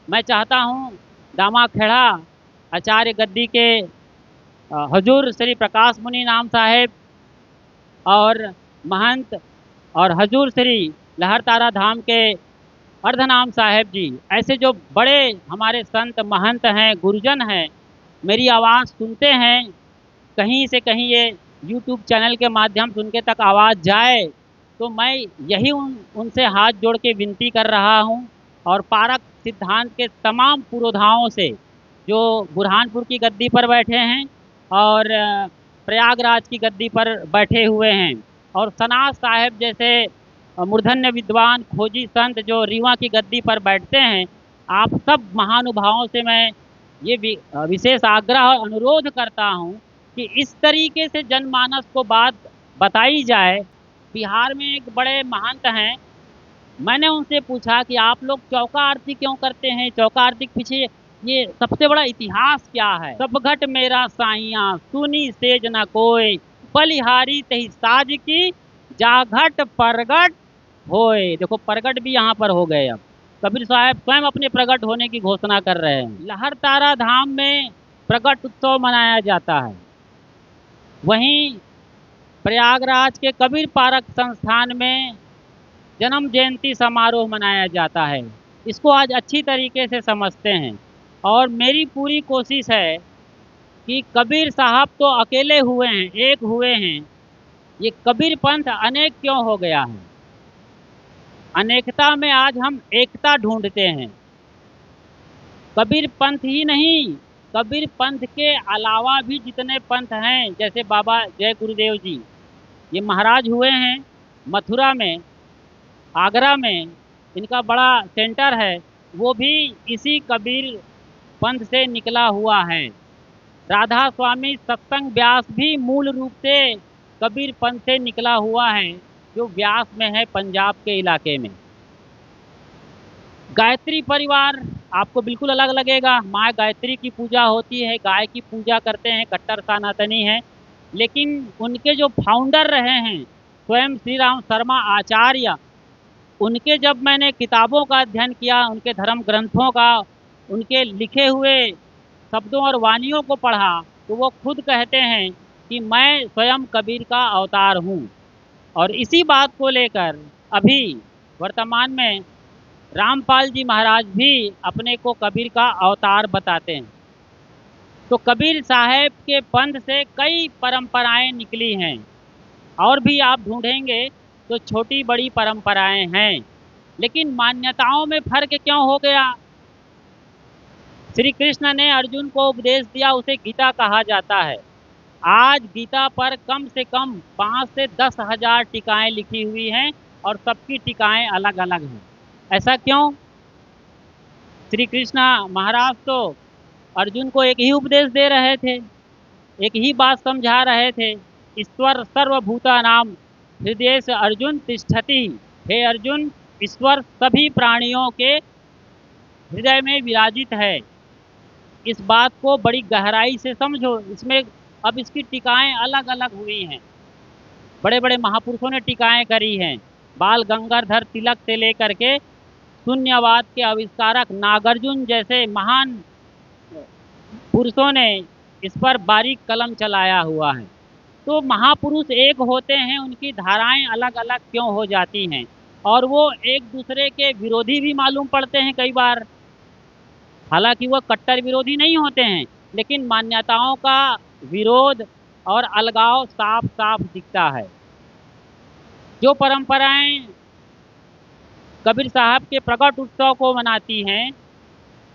मैं चाहता हूँ दामा खेड़ा आचार्य गद्दी के हजूर श्री प्रकाश मुनि नाम साहेब और महंत और हजूर श्री लहर तारा धाम के अर्धनाम साहेब जी, ऐसे जो बड़े हमारे संत महंत हैं, गुरुजन हैं, मेरी आवाज़ सुनते हैं, कहीं से कहीं ये यूट्यूब चैनल के माध्यम से उनके तक आवाज़ जाए, तो मैं यही उनसे हाथ जोड़ के विनती कर रहा हूँ। और पारक सिद्धांत के तमाम पुरोधाओं से जो बुरहानपुर की गद्दी पर बैठे हैं और प्रयागराज की गद्दी पर बैठे हुए हैं, और सनात साहेब जैसे मूर्धन्य विद्वान खोजी संत जो रीवा की गद्दी पर बैठते हैं, आप सब महानुभावों से मैं ये विशेष आग्रह और अनुरोध करता हूँ कि इस तरीके से जनमानस को बात बताई जाए। बिहार में एक बड़े महंत हैं, मैंने उनसे पूछा कि आप लोग चौका आरती क्यों करते हैं, चौका आरती के पीछे ये सबसे बड़ा इतिहास क्या है। सब घट मेरा साइया सुनी सेज न कोई, बलिहारी तही साज की जाघट परगट होए। देखो प्रगट भी यहाँ पर हो गए। अब कबीर साहब स्वयं अपने प्रगट होने की घोषणा कर रहे हैं। लहर तारा धाम में प्रगट उत्सव मनाया जाता है, वहीं प्रयागराज के कबीर पारक संस्थान में जन्म जयंती समारोह मनाया जाता है। इसको आज अच्छी तरीके से समझते हैं, और मेरी पूरी कोशिश है कि कबीर साहब तो अकेले हुए हैं, एक हुए हैं, ये कबीर पंथ अनेक क्यों हो गया है। अनेकता में आज हम एकता ढूंढते हैं। कबीर पंथ ही नहीं, कबीर पंथ के अलावा भी जितने पंथ हैं, जैसे बाबा जय गुरुदेव जी, ये महाराज हुए हैं मथुरा में, आगरा में इनका बड़ा सेंटर है, वो भी इसी कबीर पंथ से निकला हुआ है। राधा स्वामी सत्संग व्यास भी मूल रूप से कबीर पंथ से निकला हुआ है, जो व्यास में है, पंजाब के इलाके में। गायत्री परिवार आपको बिल्कुल अलग लगेगा। माँ गायत्री की पूजा होती है, गाय की पूजा करते हैं, कट्टर सनातनी हैं, लेकिन उनके जो फाउंडर रहे हैं स्वयं श्री राम शर्मा आचार्य, उनके जब मैंने किताबों का अध्ययन किया, उनके धर्म ग्रंथों का, उनके लिखे हुए शब्दों और वाणियों को पढ़ा, तो वो खुद कहते हैं कि मैं स्वयं कबीर का अवतार हूँ। और इसी बात को लेकर अभी वर्तमान में रामपाल जी महाराज भी अपने को कबीर का अवतार बताते हैं। तो कबीर साहब के पंथ से कई परंपराएं निकली हैं, और भी आप ढूंढेंगे तो छोटी बड़ी परंपराएं हैं, लेकिन मान्यताओं में फर्क क्यों हो गया। श्री कृष्ण ने अर्जुन को उपदेश दिया, उसे गीता कहा जाता है। आज गीता पर कम से कम 5 से 10 हजार टीकाएं लिखी हुई हैं, और सबकी टीकाएं अलग अलग हैं। ऐसा क्यों। श्री कृष्ण महाराज तो अर्जुन को एक ही उपदेश दे रहे थे, एक ही बात समझा रहे थे। ईश्वर सर्वभूता नाम हृदय से अर्जुन तिष्ठति। हे अर्जुन, ईश्वर सभी प्राणियों के हृदय में विराजित है। इस बात को बड़ी गहराई से समझो। इसमें अब इसकी टीकाएं अलग अलग हुई हैं, बड़े बड़े महापुरुषों ने टीकाएं करी हैं। बाल गंगाधर तिलक से लेकर के शून्यवाद के आविष्कारक नागार्जुन जैसे महान पुरुषों ने इस पर बारीक कलम चलाया हुआ है। तो महापुरुष एक होते हैं, उनकी धाराएं अलग अलग क्यों हो जाती हैं, और वो एक दूसरे के विरोधी भी मालूम पड़ते हैं कई बार। हालांकि वह कट्टर विरोधी नहीं होते हैं, लेकिन मान्यताओं का विरोध और अलगाव साफ साफ दिखता है। जो परंपराएं कबीर साहब के प्रकट उत्सव को मनाती हैं,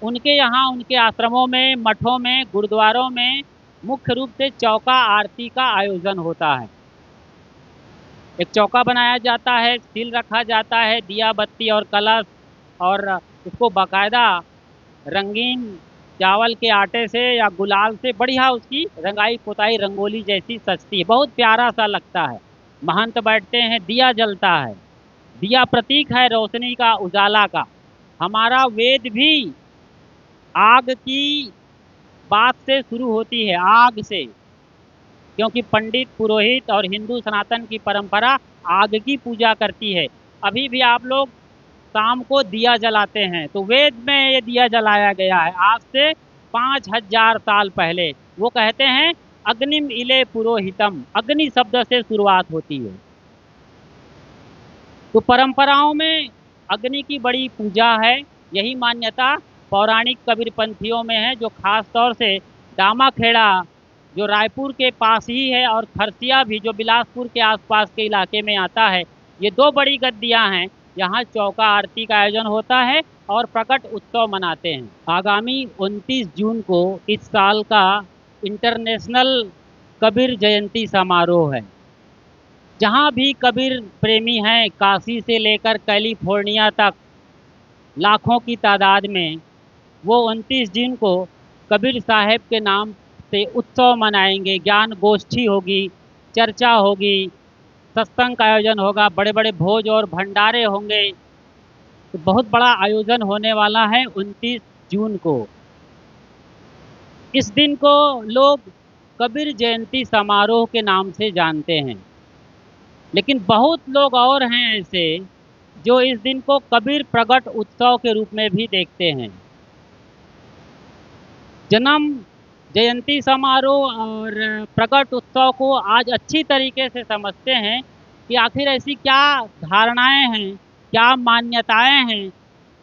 उनके यहाँ उनके आश्रमों में, मठों में, गुरुद्वारों में मुख्य रूप से चौका आरती का आयोजन होता है। एक चौका बनाया जाता है, सील रखा जाता है, दिया बत्ती और कलश, और उसको बाकायदा रंगीन चावल के आटे से या गुलाल से बढ़िया उसकी रंगाई पुताई रंगोली जैसी सजती है, बहुत प्यारा सा लगता है। महंत बैठते हैं, दिया जलता है। दिया प्रतीक है रोशनी का, उजाला का। हमारा वेद भी आग की बात से शुरू होती है, आग से, क्योंकि पंडित पुरोहित और हिंदू सनातन की परंपरा आग की पूजा करती है। अभी भी आप लोग शाम को दिया जलाते हैं। तो वेद में ये दिया जलाया गया है आज से 5000 साल पहले। वो कहते हैं अग्निम इले पुरोहितम, अग्नि शब्द से शुरुआत होती है। तो परंपराओं में अग्नि की बड़ी पूजा है। यही मान्यता पौराणिक कबीरपंथियों में है, जो खास तौर से डामाखेड़ा जो रायपुर के पास ही है और खरसिया भी जो बिलासपुर के आसपास के इलाके में आता है, ये दो बड़ी गद्दियाँ हैं। यहाँ चौका आरती का आयोजन होता है और प्रकट उत्सव मनाते हैं। आगामी 29 जून को इस साल का इंटरनेशनल कबीर जयंती समारोह है। जहाँ भी कबीर प्रेमी हैं, काशी से लेकर कैलिफोर्निया तक लाखों की तादाद में, वो 29 जून को कबीर साहब के नाम से उत्सव मनाएंगे। ज्ञान गोष्ठी होगी, चर्चा होगी, सत्संग का आयोजन होगा, बड़े बड़े भोज और भंडारे होंगे। तो बहुत बड़ा आयोजन होने वाला है 29 जून को। इस दिन को लोग कबीर जयंती समारोह के नाम से जानते हैं, लेकिन बहुत लोग और हैं ऐसे जो इस दिन को कबीर प्रगट उत्सव के रूप में भी देखते हैं। जन्म जयंती समारोह और प्रकट उत्सव को आज अच्छी तरीके से समझते हैं कि आखिर ऐसी क्या धारणाएं हैं, क्या मान्यताएं हैं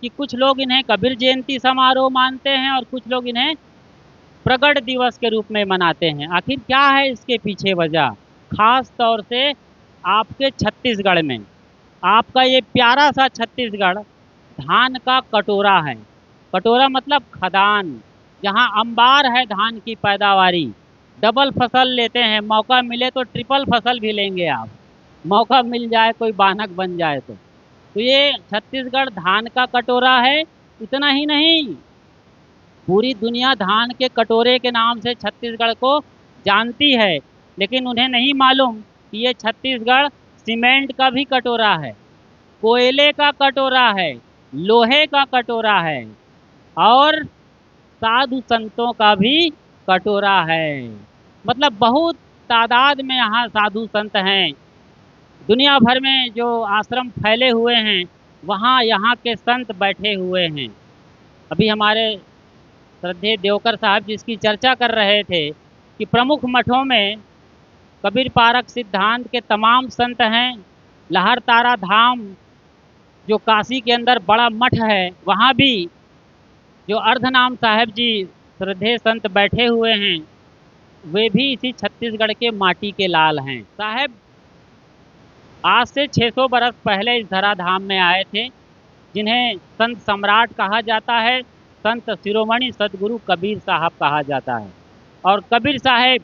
कि कुछ लोग इन्हें कबीर जयंती समारोह मानते हैं और कुछ लोग इन्हें प्रगट दिवस के रूप में मनाते हैं। आखिर क्या है इसके पीछे वजह? खास तौर से आपके छत्तीसगढ़ में, आपका ये प्यारा सा छत्तीसगढ़ धान का कटोरा है। कटोरा मतलब खदान, जहाँ अंबार है धान की पैदावारी। डबल फसल लेते हैं, मौका मिले तो ट्रिपल फसल भी लेंगे आप, मौका मिल जाए कोई बानक बन जाए तो ये छत्तीसगढ़ धान का कटोरा है। इतना ही नहीं, पूरी दुनिया धान के कटोरे के नाम से छत्तीसगढ़ को जानती है, लेकिन उन्हें नहीं मालूम कि ये छत्तीसगढ़ सीमेंट का भी कटोरा है, कोयले का कटोरा है, लोहे का कटोरा है और साधु संतों का भी कटोरा है। मतलब बहुत तादाद में यहाँ साधु संत हैं। दुनिया भर में जो आश्रम फैले हुए हैं, वहाँ यहाँ के संत बैठे हुए हैं। अभी हमारे श्रद्धेय देवकर साहब जिसकी चर्चा कर रहे थे कि प्रमुख मठों में कबीर पारक सिद्धांत के तमाम संत हैं। लहर तारा धाम जो काशी के अंदर बड़ा मठ है, वहाँ भी जो अर्धनाम साहब जी श्रद्धेय संत बैठे हुए हैं, वे भी इसी छत्तीसगढ़ के माटी के लाल हैं। साहब आज से 600 बरस पहले इस धराधाम में आए थे, जिन्हें संत सम्राट कहा जाता है, संत शिरोमणि सदगुरु कबीर साहब कहा जाता है। और कबीर साहब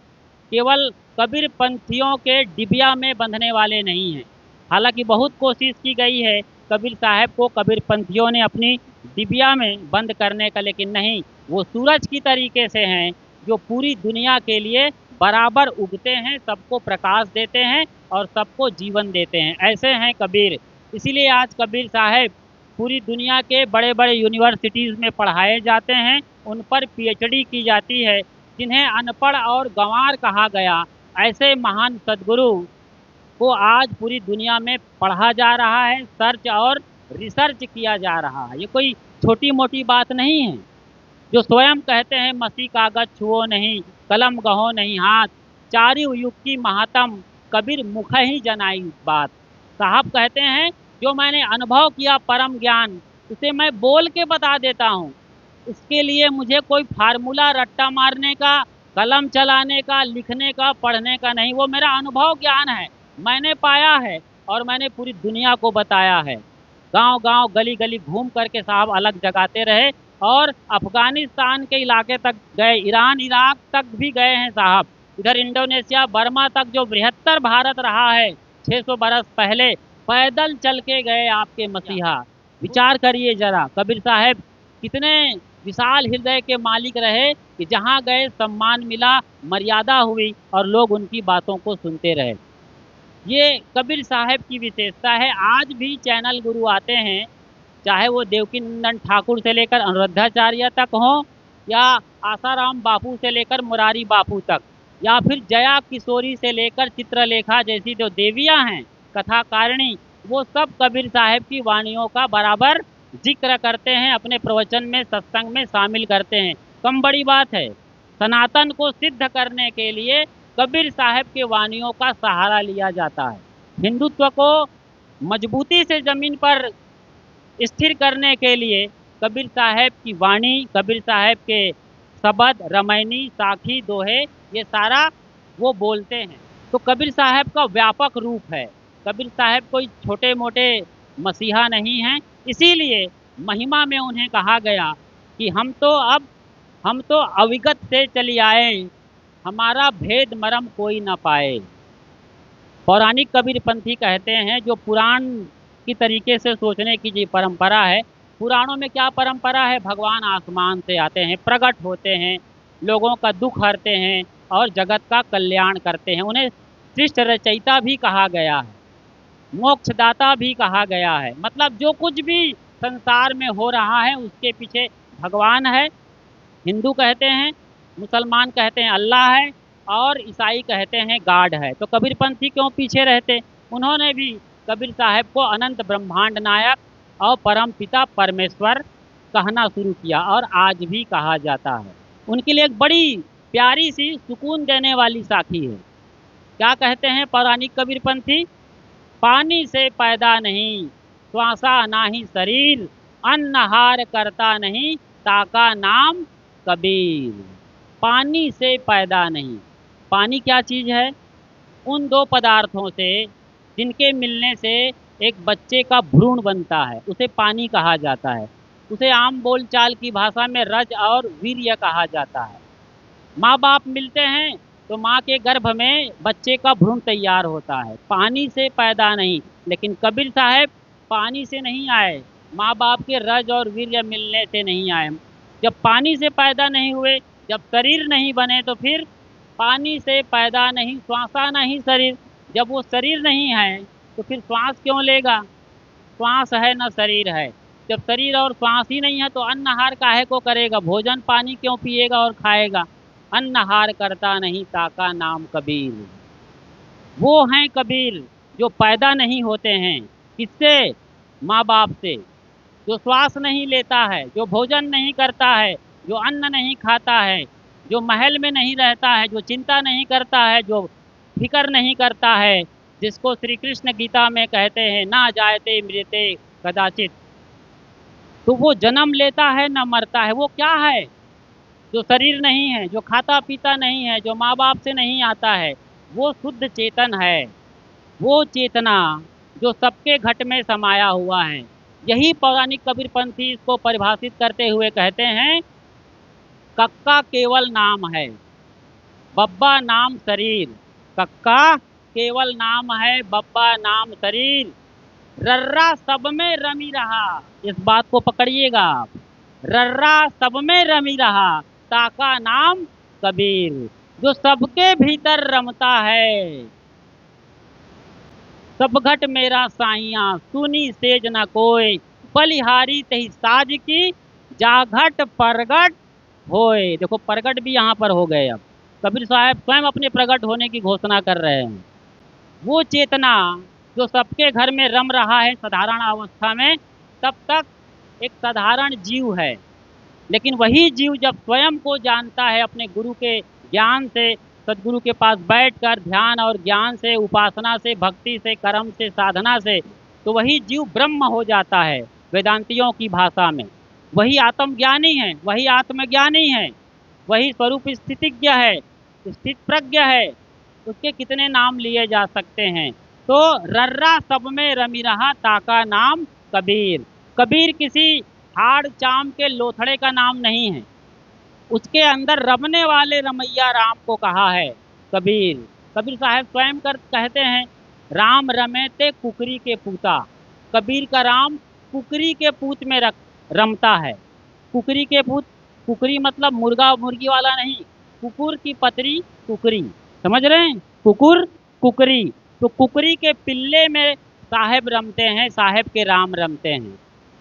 केवल कबीर पंथियों के डिबिया में बंधने वाले नहीं हैं। हालांकि बहुत कोशिश की गई है कबीर साहब को कबीर पंथियों ने अपनी डिबिया में बंद करने का, लेकिन नहीं, वो सूरज की तरीके से हैं जो पूरी दुनिया के लिए बराबर उगते हैं, सबको प्रकाश देते हैं और सबको जीवन देते हैं। ऐसे हैं कबीर। इसीलिए आज कबीर साहब पूरी दुनिया के बड़े बड़े यूनिवर्सिटीज़ में पढ़ाए जाते हैं, उन पर पीएचडी की जाती है। जिन्हें अनपढ़ और गंवार कहा गया, ऐसे महान सदगुरु को आज पूरी दुनिया में पढ़ा जा रहा है, सर्च और रिसर्च किया जा रहा है। ये कोई छोटी मोटी बात नहीं है। जो स्वयं कहते हैं मसी कागज छुओ नहीं, कलम गहो नहीं हाथ, चारियों युग की महात्म कबीर मुख ही जनाई बात। साहब कहते हैं जो मैंने अनुभव किया परम ज्ञान, उसे मैं बोल के बता देता हूँ। इसके लिए मुझे कोई फार्मूला रट्टा मारने का, कलम चलाने का, लिखने का, पढ़ने का नहीं, वो मेरा अनुभव ज्ञान है, मैंने पाया है और मैंने पूरी दुनिया को बताया है। गांव गांव गली गली घूम करके साहब अलग जगाते रहे और अफगानिस्तान के इलाके तक गए, ईरान इराक तक भी गए हैं साहब। इधर इंडोनेशिया बर्मा तक जो बृहत्तर भारत रहा है 600 बरस पहले, पैदल चल के गए आपके मसीहा। विचार करिए जरा, कबीर साहब कितने विशाल हृदय के मालिक रहे कि जहाँ गए सम्मान मिला, मर्यादा हुई और लोग उनकी बातों को सुनते रहे। ये कबीर साहब की विशेषता है। आज भी चैनल गुरु आते हैं, चाहे वो देवकीनंदन ठाकुर से लेकर अनुरुद्धाचार्य तक हो, या आसाराम बापू से लेकर मुरारी बापू तक, या फिर जया किशोरी से लेकर चित्रलेखा जैसी जो देवियां हैं, कथाकारिणी, वो सब कबीर साहब की वाणियों का बराबर जिक्र करते हैं, अपने प्रवचन में सत्संग में शामिल करते हैं। कम बड़ी बात है। सनातन को सिद्ध करने के लिए कबीर साहब के वाणियों का सहारा लिया जाता है। हिंदुत्व को मजबूती से जमीन पर स्थिर करने के लिए कबीर साहब की वाणी, कबीर साहब के शब्द, रमैनी, साखी, दोहे, ये सारा वो बोलते हैं। तो कबीर साहब का व्यापक रूप है। कबीर साहब कोई छोटे मोटे मसीहा नहीं हैं। इसीलिए महिमा में उन्हें कहा गया कि हम तो अविगत से चली आए, हमारा भेद मरम कोई न पाए। पौराणिक कबीरपंथी कहते हैं, जो पुराण की तरीके से सोचने की जो परंपरा है, पुराणों में क्या परंपरा है, भगवान आसमान से आते हैं, प्रकट होते हैं, लोगों का दुख हरते हैं और जगत का कल्याण करते हैं। उन्हें सृष्टि रचयिता भी कहा गया है, मोक्षदाता भी कहा गया है। मतलब जो कुछ भी संसार में हो रहा है उसके पीछे भगवान है। हिंदू कहते हैं, मुसलमान कहते हैं अल्लाह है, और ईसाई कहते हैं गॉड है। तो कबीरपंथी क्यों पीछे रहते? उन्होंने भी कबीर साहब को अनंत ब्रह्मांड नायक और परम पिता परमेश्वर कहना शुरू किया, और आज भी कहा जाता है। उनके लिए एक बड़ी प्यारी सी सुकून देने वाली साखी है। क्या कहते हैं पौराणिक कबीरपंथी? पानी से पैदा नहीं श्वासा ना ही शरीर, अन्नहार करता नहीं ताका नाम कबीर। पानी से पैदा नहीं। पानी क्या चीज़ है? उन दो पदार्थों से जिनके मिलने से एक बच्चे का भ्रूण बनता है, उसे पानी कहा जाता है। उसे आम बोलचाल की भाषा में रज और वीर्य कहा जाता है। माँ बाप मिलते हैं तो माँ के गर्भ में बच्चे का भ्रूण तैयार होता है। पानी से पैदा नहीं। लेकिन कबीर साहब पानी से नहीं आए, माँ बाप के रज और वीर्य मिलने से नहीं आए। जब पानी से पैदा नहीं हुए, जब शरीर नहीं बने, तो फिर पानी से पैदा नहीं श्वासा नहीं शरीर। जब वो शरीर नहीं है तो फिर श्वास क्यों लेगा? श्वास है न शरीर है। जब शरीर और श्वास ही नहीं है तो अन्नहार काहे को करेगा? भोजन पानी क्यों पिएगा और खाएगा? अन्नहार करता नहीं ताका नाम कबीर। वो हैं कबीर जो पैदा नहीं होते हैं। किससे? माँ बाप से। जो श्वास नहीं लेता है, जो भोजन नहीं करता है, जो अन्न नहीं खाता है, जो महल में नहीं रहता है, जो चिंता नहीं करता है, जो फिक्र नहीं करता है, जिसको श्री कृष्ण गीता में कहते हैं ना जायते मृते कदाचित। तो वो जन्म लेता है न मरता है। वो क्या है? जो शरीर नहीं है, जो खाता पीता नहीं है, जो माँ बाप से नहीं आता है, वो शुद्ध चेतन है। वो चेतना जो सबके घट में समाया हुआ है। यही पौराणिक कबीरपंथी इसको परिभाषित करते हुए कहते हैं, कक्का केवल नाम है, बब्बा नाम शरीर। कक्का केवल नाम है, बब्बा नाम शरीर, रर्रा सब में रमी रहा। इस बात को पकड़िएगा आप। रर्रा सब में रमी रहा ताका नाम कबीर। जो सबके भीतर रमता है, सब घट मेरा साइया सुनी सेज न कोई, बलिहारी तही साज की जाघट परगट होए। देखो प्रगट भी यहाँ पर हो गए। अब कबीर साहब स्वयं अपने प्रगट होने की घोषणा कर रहे हैं। वो चेतना जो सबके घर में रम रहा है साधारण अवस्था में, तब तक एक साधारण जीव है। लेकिन वही जीव जब स्वयं को जानता है अपने गुरु के ज्ञान से, सदगुरु के पास बैठकर ध्यान और ज्ञान से, उपासना से, भक्ति से, कर्म से, साधना से, तो वही जीव ब्रह्म हो जाता है वेदांतियों की भाषा में। वही आत्मज्ञानी है, वही आत्मज्ञानी है, वही स्वरूप स्थितिज्ञ है, स्थित प्रज्ञ है। उसके कितने नाम लिए जा सकते हैं। तो रर्रा सब में रमी रहा ताका नाम कबीर। कबीर किसी हाड़ चाम के लोथड़े का नाम नहीं है। उसके अंदर रमने वाले रमैया राम को कहा है कबीर। कबीर साहब स्वयं कहते हैं, राम रमे ते कुकरी के पूता। कबीर का राम कुकरी के पूत में रमता है। कुकरी के पूत, कुकरी मतलब मुर्गा मुर्गी वाला नहीं, कुकुर की पतरी कुकरी, समझ रहे हैं? कुकुर कुकरी। तो कुकरी के पिल्ले में साहेब रमते हैं, साहेब के राम रमते हैं।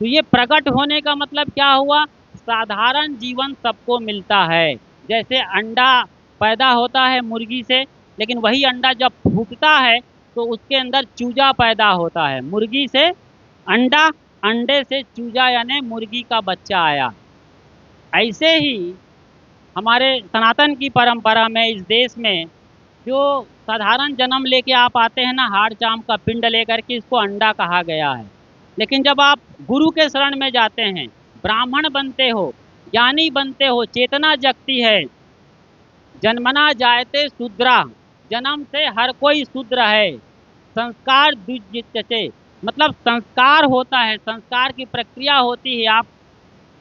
तो ये प्रकट होने का मतलब क्या हुआ? साधारण जीवन सबको मिलता है। जैसे अंडा पैदा होता है मुर्गी से, लेकिन वही अंडा जब फूटता है तो उसके अंदर चूजा पैदा होता है। मुर्गी से अंडा, अंडे से चूजा यानी मुर्गी का बच्चा आया। ऐसे ही हमारे सनातन की परंपरा में, इस देश में, जो साधारण जन्म लेके आप आते हैं ना, हाड़ चाम का पिंड लेकर के, इसको अंडा कहा गया है। लेकिन जब आप गुरु के शरण में जाते हैं, ब्राह्मण बनते हो, ज्ञानी बनते हो, चेतना जगती है। जन्मना जायते शूद्रा, जन्म से हर कोई शूद्र है। संस्कार द्विजते, मतलब संस्कार होता है, संस्कार की प्रक्रिया होती है। आप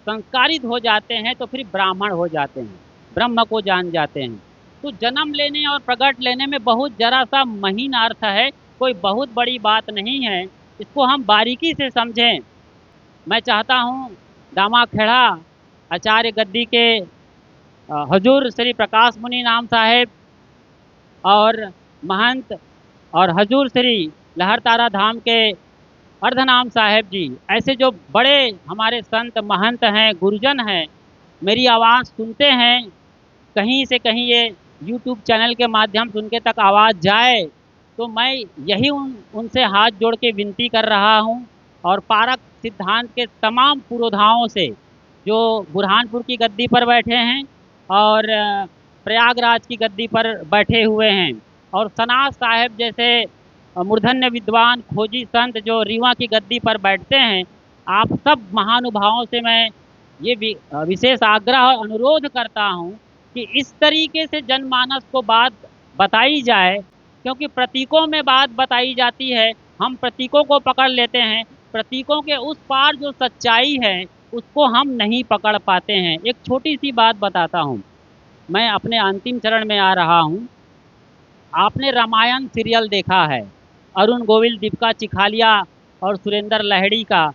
संस्कारित हो जाते हैं तो फिर ब्राह्मण हो जाते हैं, ब्रह्म को जान जाते हैं। तो जन्म लेने और प्रगट लेने में बहुत जरा सा महीन अर्थ है, कोई बहुत बड़ी बात नहीं है। इसको हम बारीकी से समझें। मैं चाहता हूँ दामा खेड़ा आचार्य गद्दी के हजूर श्री प्रकाश मुनि नाम साहेब और महंत और हजूर श्री लहर तारा धाम के अर्धनाम साहेब जी, ऐसे जो बड़े हमारे संत महंत हैं, गुरुजन हैं, मेरी आवाज़ सुनते हैं, कहीं से कहीं ये यूट्यूब चैनल के माध्यम से उनके तक आवाज़ जाए, तो मैं यही उनसे हाथ जोड़ के विनती कर रहा हूँ। और पारक सिद्धांत के तमाम पुरोधाओं से, जो बुरहानपुर की गद्दी पर बैठे हैं और प्रयागराज की गद्दी पर बैठे हुए हैं, और सनाज साहेब जैसे मूर्धन्य विद्वान खोजी संत जो रीवा की गद्दी पर बैठते हैं, आप सब महानुभावों से मैं ये विशेष आग्रह और अनुरोध करता हूँ कि इस तरीके से जनमानस को बात बताई जाए, क्योंकि प्रतीकों में बात बताई जाती है, हम प्रतीकों को पकड़ लेते हैं, प्रतीकों के उस पार जो सच्चाई है उसको हम नहीं पकड़ पाते हैं। एक छोटी सी बात बताता हूँ, मैं अपने अंतिम चरण में आ रहा हूँ। आपने रामायण सीरियल देखा है, अरुण गोविल, दीपिका चिखालिया और सुरेंद्र लहड़ी का।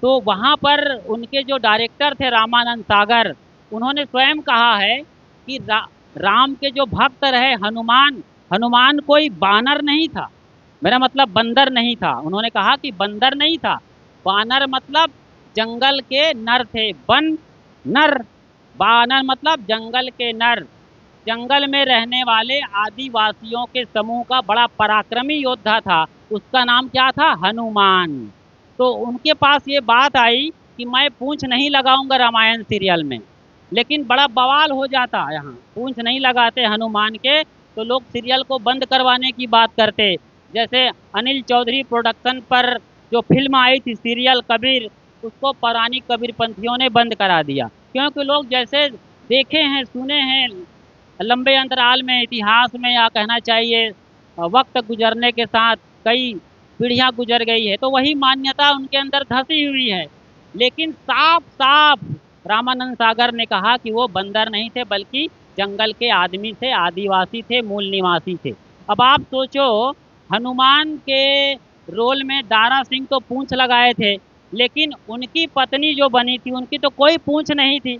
तो वहाँ पर उनके जो डायरेक्टर थे रामानंद सागर, उन्होंने स्वयं कहा है कि राम के जो भक्त रहे हनुमान, हनुमान कोई बानर नहीं था, मेरा मतलब बंदर नहीं था। उन्होंने कहा कि बंदर नहीं था, बानर मतलब जंगल के नर थे, बन नर, बानर मतलब जंगल के नर, जंगल में रहने वाले आदिवासियों के समूह का बड़ा पराक्रमी योद्धा था, उसका नाम क्या था? हनुमान। तो उनके पास ये बात आई कि मैं पूंछ नहीं लगाऊंगा रामायण सीरियल में, लेकिन बड़ा बवाल हो जाता, यहाँ पूंछ नहीं लगाते हनुमान के तो लोग सीरियल को बंद करवाने की बात करते। जैसे अनिल चौधरी प्रोडक्शन पर जो फिल्म आई थी सीरियल कबीर, उसको पौराणिक कबीरपंथियों ने बंद करा दिया, क्योंकि लोग जैसे देखे हैं, सुने हैं, लंबे अंतराल में, इतिहास में, या कहना चाहिए वक्त गुजरने के साथ कई पीढ़ियां गुजर गई है, तो वही मान्यता उनके अंदर धसी हुई है। लेकिन साफ साफ रामानंद सागर ने कहा कि वो बंदर नहीं थे, बल्कि जंगल के आदमी थे, आदिवासी थे, मूल निवासी थे। अब आप सोचो, हनुमान के रोल में दारा सिंह तो पूंछ लगाए थे, लेकिन उनकी पत्नी जो बनी थी उनकी तो कोई पूंछ नहीं थी,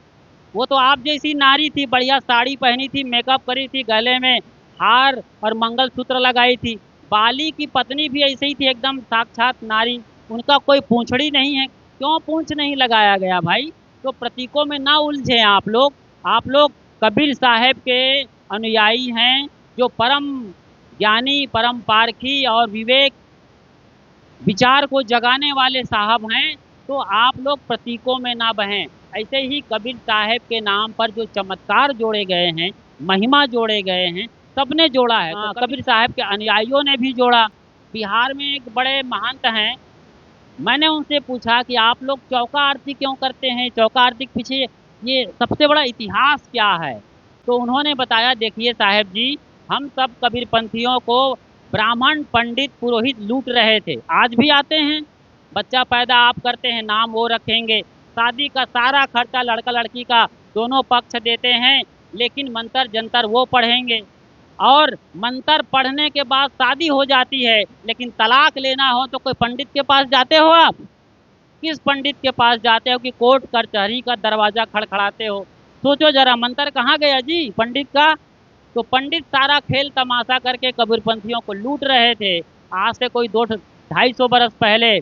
वो तो आप जैसी नारी थी, बढ़िया साड़ी पहनी थी, मेकअप करी थी, गले में हार और मंगलसूत्र लगाई थी। बाली की पत्नी भी ऐसे ही थी, एकदम साक्षात नारी, उनका कोई पूंछड़ी नहीं है। क्यों पूंछ नहीं लगाया गया भाई? तो प्रतीकों में ना उलझे आप लोग। आप लोग कबीर साहब के अनुयायी हैं, जो परम ज्ञानी, परम पारखी और विवेक विचार को जगाने वाले साहब हैं, तो आप लोग प्रतीकों में ना बहें। ऐसे ही कबीर साहब के नाम पर जो चमत्कार जोड़े गए हैं, महिमा जोड़े गए हैं, सबने जोड़ा है। तो कबीर साहब के अनुयायियों ने भी जोड़ा। बिहार में एक बड़े महंत हैं, मैंने उनसे पूछा कि आप लोग चौका आरती क्यों करते हैं, चौका आरती के पीछे ये सबसे बड़ा इतिहास क्या है? तो उन्होंने बताया, देखिए साहब जी, हम सब कबीरपंथियों को ब्राह्मण पंडित पुरोहित लूट रहे थे, आज भी आते हैं, बच्चा पैदा आप करते हैं, नाम वो रखेंगे, शादी का सारा खर्चा लड़का लड़की का दोनों पक्ष देते हैं, लेकिन मंत्र जंतर वो पढ़ेंगे, और मंत्र पढ़ने के बाद शादी हो जाती है, लेकिन तलाक लेना हो तो कोई पंडित के पास जाते हो आप? किस पंडित के पास जाते हो कि कोर्ट कचहरी का दरवाजा खड़खड़ाते हो? सोचो जरा, मंत्र कहाँ गया जी पंडित का? तो पंडित सारा खेल तमाशा करके कबीरपंथियों को लूट रहे थे। आज से कोई 200-250 बरस पहले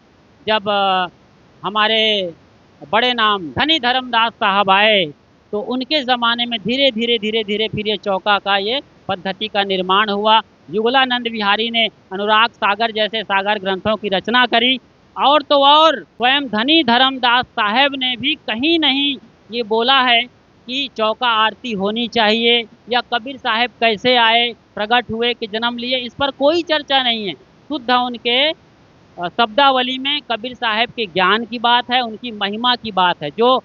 जब हमारे बड़े नाम धनी धर्मदास साहब आए, तो उनके ज़माने में धीरे धीरे धीरे धीरे फिर ये चौका का ये पद्धति का निर्माण हुआ। युगलानंद बिहारी ने अनुराग सागर जैसे सागर ग्रंथों की रचना करी। और तो और स्वयं धनी धर्मदास साहेब ने भी कहीं नहीं ये बोला है कि चौका आरती होनी चाहिए, या कबीर साहब कैसे आए, प्रकट हुए कि जन्म लिए, इस पर कोई चर्चा नहीं है। शुद्ध उनके शब्दावली में कबीर साहब के ज्ञान की बात है, उनकी महिमा की बात है। जो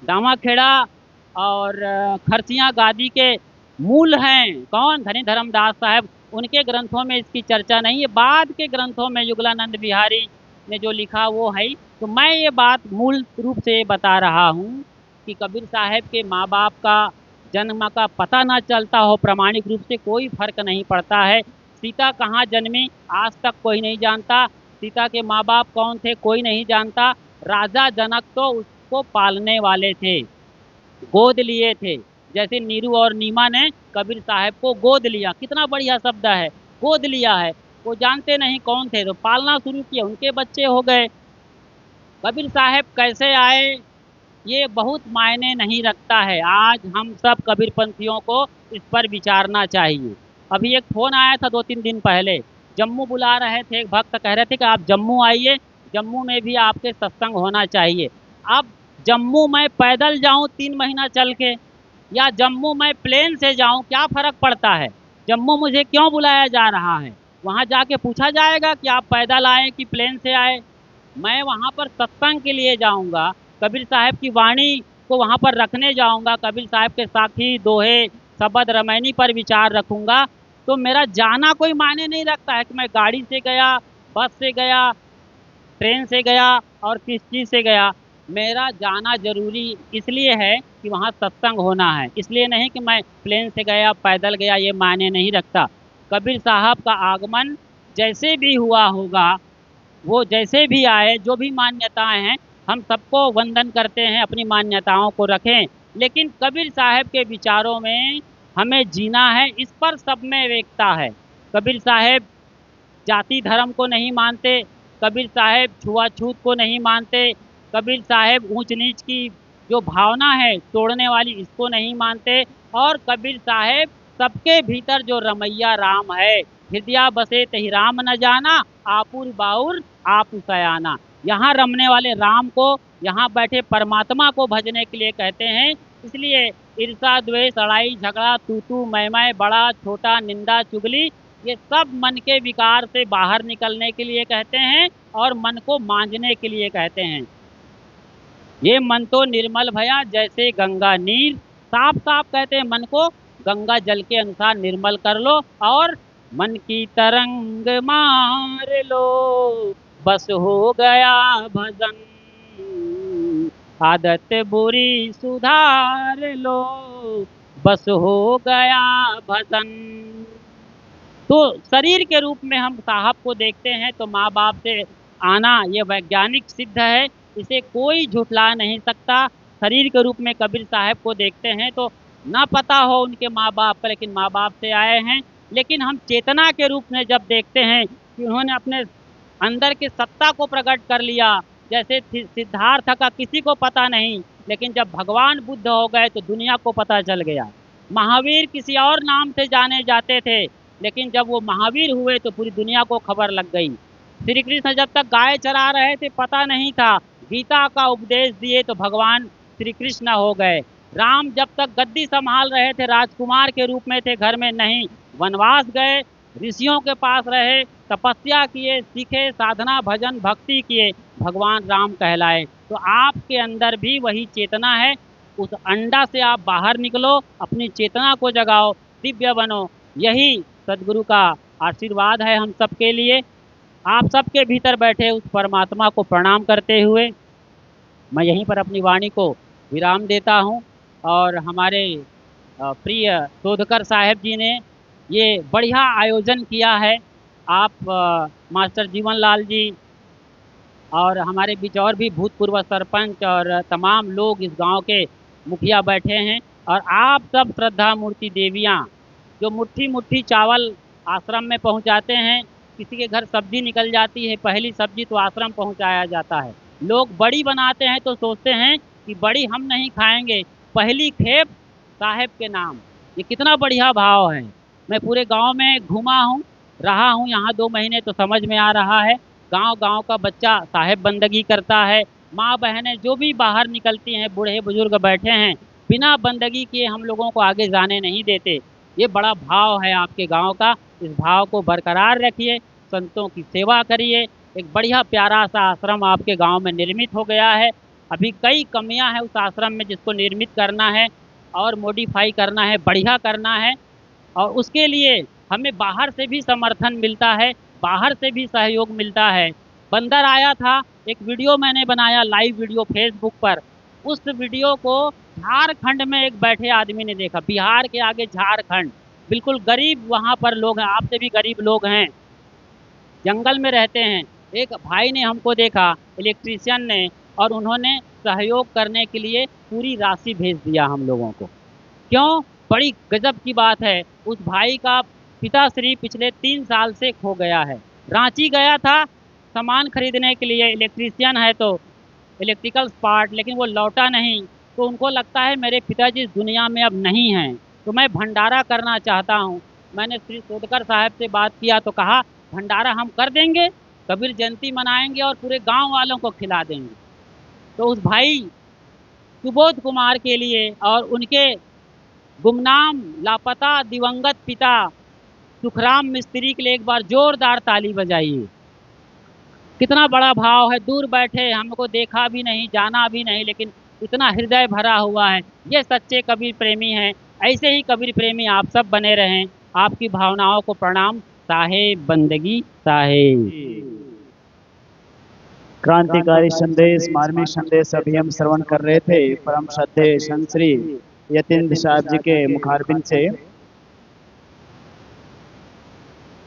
दामाखेड़ा और खरसिया गादी के मूल हैं, कौन, धनी धर्मदास साहब, उनके ग्रंथों में इसकी चर्चा नहीं है। बाद के ग्रंथों में युगलानंद बिहारी ने जो लिखा वो है। तो मैं ये बात मूल रूप से बता रहा हूँ कि कबीर साहब के माँ बाप का जन्म का पता ना चलता हो, प्रामाणिक रूप से कोई फर्क नहीं पड़ता है। सीता कहाँ जन्मी आज तक कोई नहीं जानता, सीता के माँ बाप कौन थे कोई नहीं जानता। राजा जनक तो उसको पालने वाले थे, गोद लिए थे। जैसे नीरू और नीमा ने कबीर साहब को गोद लिया, कितना बढ़िया शब्द है, गोद लिया है। वो जानते नहीं कौन थे, तो पालना शुरू किया, उनके बच्चे हो गए। कबीर साहब कैसे आए ये बहुत मायने नहीं रखता है। आज हम सब कबीरपंथियों को इस पर विचारना चाहिए। अभी एक फ़ोन आया था 2-3 दिन पहले, जम्मू बुला रहे थे, एक भक्त कह रहे थे कि आप जम्मू आइए, जम्मू में भी आपके सत्संग होना चाहिए। अब जम्मू मैं पैदल जाऊं 3 महीना चल के, या जम्मू मैं प्लेन से जाऊं, क्या फ़र्क पड़ता है? जम्मू मुझे क्यों बुलाया जा रहा है? वहाँ जाके पूछा जाएगा कि आप पैदल आए कि प्लेन से आए? मैं वहाँ पर सत्संग के लिए जाऊँगा, कबीर साहब की वाणी को वहाँ पर रखने जाऊँगा, कबीर साहब के साथी दोहे शबद रमैनी पर विचार रखूँगा। तो मेरा जाना कोई मायने नहीं रखता है कि मैं गाड़ी से गया, बस से गया, ट्रेन से गया और किस चीज़ से गया। मेरा जाना ज़रूरी इसलिए है कि वहाँ सत्संग होना है, इसलिए नहीं कि मैं प्लेन से गया, पैदल गया, ये मायने नहीं रखता। कबीर साहब का आगमन जैसे भी हुआ होगा, वो जैसे भी आए, जो भी मान्यताएं हैं, हम सबको वंदन करते हैं, अपनी मान्यताओं को रखें, लेकिन कबीर साहब के विचारों में हमें जीना है, इस पर सब में एकता है। कबीर साहब जाति धर्म को नहीं मानते, कबीर साहब छुआछूत को नहीं मानते, कबीर साहब ऊंच नीच की जो भावना है तोड़ने वाली, इसको नहीं मानते। और कबीर साहब सबके भीतर जो रमैया राम है, हृदय बसे तहि राम न जाना, आपुर बाउर आप सयाना। यहाँ रमने वाले राम को, यहाँ बैठे परमात्मा को भजने के लिए कहते हैं। इसलिए ईर्षा द्वेष लड़ाई झगड़ा तू तू मैं बड़ा छोटा निंदा चुगली, ये सब मन के विकार से बाहर निकलने के लिए कहते हैं और मन को मांझने के लिए कहते हैं। ये मन तो निर्मल भया जैसे गंगा नीर, साफ साफ कहते हैं मन को गंगा जल के अनुसार निर्मल कर लो और मन की तरंग मार लो, बस हो गया भजन, आदत बुरी सुधार लो, बस हो गया भजन। तो शरीर के रूप में हम साहब को देखते हैं तो माँ बाप से आना ये वैज्ञानिक सिद्ध है, इसे कोई झुठला नहीं सकता। शरीर के रूप में कबीर साहब को देखते हैं तो ना पता हो उनके माँ बाप का, लेकिन माँ बाप से आए हैं। लेकिन हम चेतना के रूप में जब देखते हैं कि उन्होंने अपने अंदर की सत्ता को प्रकट कर लिया, जैसे सिद्धार्थ का किसी को पता नहीं, लेकिन जब भगवान बुद्ध हो गए तो दुनिया को पता चल गया। महावीर किसी और नाम से जाने जाते थे, लेकिन जब वो महावीर हुए तो पूरी दुनिया को खबर लग गई। श्री कृष्ण जब तक गाय चरा रहे थे पता नहीं था, गीता का उपदेश दिए तो भगवान श्री कृष्ण हो गए। राम जब तक गद्दी संभाल रहे थे, राजकुमार के रूप में थे, घर में नहीं, वनवास गए, ऋषियों के पास रहे, तपस्या किए, सीखे, साधना भजन भक्ति किए, भगवान राम कहलाए। तो आपके अंदर भी वही चेतना है, उस अंडा से आप बाहर निकलो, अपनी चेतना को जगाओ, दिव्य बनो। यही सदगुरु का आशीर्वाद है हम सबके लिए। आप सबके भीतर बैठे उस परमात्मा को प्रणाम करते हुए मैं यहीं पर अपनी वाणी को विराम देता हूं। और हमारे प्रिय शोधकर साहब जी ने ये बढ़िया आयोजन किया है। आप मास्टर जीवन लाल जी और हमारे बीच और भी भूतपूर्व सरपंच और तमाम लोग, इस गांव के मुखिया बैठे हैं, और आप सब श्रद्धा मूर्ति देवियां जो मुट्ठी मुट्ठी चावल आश्रम में पहुंचाते हैं। किसी के घर सब्जी निकल जाती है, पहली सब्जी तो आश्रम पहुंचाया जाता है। लोग बड़ी बनाते हैं तो सोचते हैं कि बड़ी हम नहीं खाएंगे, पहली खेप साहेब के नाम। ये कितना बढ़िया भाव है। मैं पूरे गांव में घूमा हूँ, रहा हूँ यहाँ 2 महीने, तो समझ में आ रहा है। गांव गांव का बच्चा साहेब बंदगी करता है। माँ बहनें जो भी बाहर निकलती हैं, बूढ़े बुजुर्ग बैठे हैं, बिना बंदगी किए हम लोगों को आगे जाने नहीं देते। ये बड़ा भाव है आपके गांव का। इस भाव को बरकरार रखिए, संतों की सेवा करिए। एक बढ़िया प्यारा सा आश्रम आपके गांव में निर्मित हो गया है। अभी कई कमियां हैं उस आश्रम में, जिसको निर्मित करना है और मॉडिफाई करना है, बढ़िया करना है। और उसके लिए हमें बाहर से भी समर्थन मिलता है, बाहर से भी सहयोग मिलता है। बंदर आया था, एक वीडियो मैंने बनाया, लाइव वीडियो फेसबुक पर। उस वीडियो को झारखंड में एक बैठे आदमी ने देखा, बिहार के आगे झारखंड, बिल्कुल गरीब वहाँ पर लोग हैं, आपसे भी गरीब लोग हैं, जंगल में रहते हैं। एक भाई ने हमको देखा, इलेक्ट्रीशियन ने, और उन्होंने सहयोग करने के लिए पूरी राशि भेज दिया हम लोगों को। क्यों? बड़ी गजब की बात है। उस भाई का पिताश्री पिछले 3 साल से खो गया है। रांची गया था सामान खरीदने के लिए, इलेक्ट्रीशियन है तो इलेक्ट्रिकल पार्ट, लेकिन वो लौटा नहीं। तो उनको लगता है मेरे पिताजी इस दुनिया में अब नहीं हैं, तो मैं भंडारा करना चाहता हूँ। मैंने श्री सोदकर साहब से बात किया तो कहा भंडारा हम कर देंगे, कबीर जयंती मनाएंगे और पूरे गांव वालों को खिला देंगे। तो उस भाई सुबोध कुमार के लिए और उनके गुमनाम लापता दिवंगत पिता सुखराम मिस्त्री के लिए एक बार जोरदार ताली बजाइए। कितना बड़ा भाव है। दूर बैठे, हमको देखा भी नहीं, जाना भी नहीं, लेकिन इतना हृदय भरा हुआ है। ये सच्चे कबीर प्रेमी हैं। ऐसे ही कबीर प्रेमी आप सब बने रहें। आपकी भावनाओं को प्रणाम। साहेब बंदगी साहेब। क्रांतिकारी संदेश, मार्मिक संदेश अभी हम श्रवण कर रहे थे परम श्रद्धेय संत श्री यतीन्द्र साहब जी के मुखारबिंद से।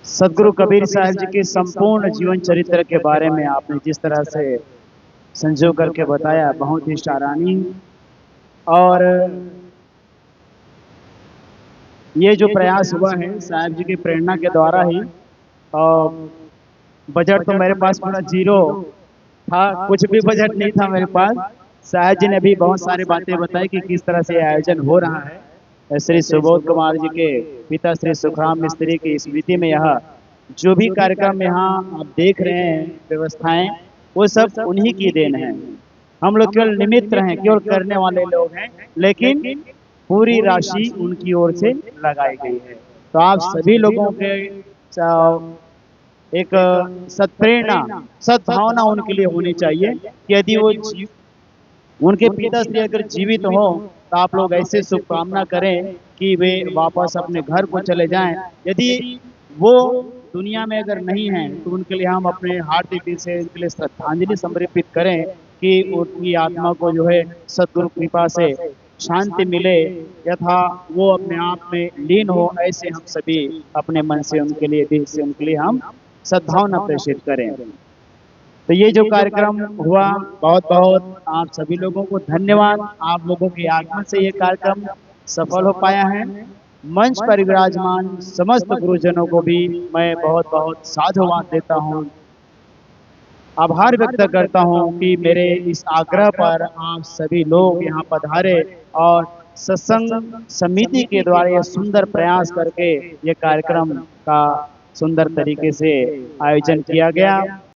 सदगुरु कबीर साहब जी के संपूर्ण जीवन चरित्र के बारे में आपने जिस तरह से संजो करके बताया, बहुत ही सराहनीय। और ये जो प्रयास हुआ है साहब जी की प्रेरणा के द्वारा ही। और बजट तो मेरे पास पूरा जीरो था, कुछ भी बजट नहीं था मेरे पास। साहब जी ने भी बहुत सारी बातें बताई कि किस तरह से आयोजन हो रहा है। श्री सुबोध कुमार जी के पिता श्री सुखराम मिस्त्री की स्मृति में यह जो भी कार्यक्रम यहाँ आप देख रहे हैं, व्यवस्थाएं, वो सब उन्हीं की देन है। हम लोग केवल निमित्त रहे, केवल करने वाले लोग हैं, लेकिन पूरी राशि उनकी ओर से लगाई गई है। तो आप सभी लोगों के एक सत्प्रेरणा, सद्भावना उनके लिए होनी चाहिए कि यदि वो उनके पिताश्री अगर जीवित हो तो आप लोग ऐसे शुभकामना करें कि वे वापस अपने घर को चले जाएं। यदि वो दुनिया में अगर नहीं है तो उनके लिए हम अपने हार्दिक दिल से उनके लिए श्रद्धांजलि समर्पित करें कि उनकी आत्मा को जो है सद्गुरु कृपा से शांति मिले, यथा वो अपने आप में लीन हो। ऐसे हम सभी अपने मन से उनके लिए, दिल से उनके लिए हम सद्भावना प्रेषित करें। तो ये जो कार्यक्रम हुआ, बहुत बहुत आप सभी लोगों को धन्यवाद। आप लोगों की आत्मा से ये कार्यक्रम सफल हो पाया है। मंच पर विराजमान समस्त गुरुजनों को भी मैं बहुत बहुत साधुवाद देता हूँ, आभार व्यक्त करता हूँ कि मेरे इस आग्रह पर आप सभी लोग यहाँ पधारे और सत्संग समिति के द्वारा यह सुंदर प्रयास करके ये कार्यक्रम का सुंदर तरीके से आयोजन किया गया।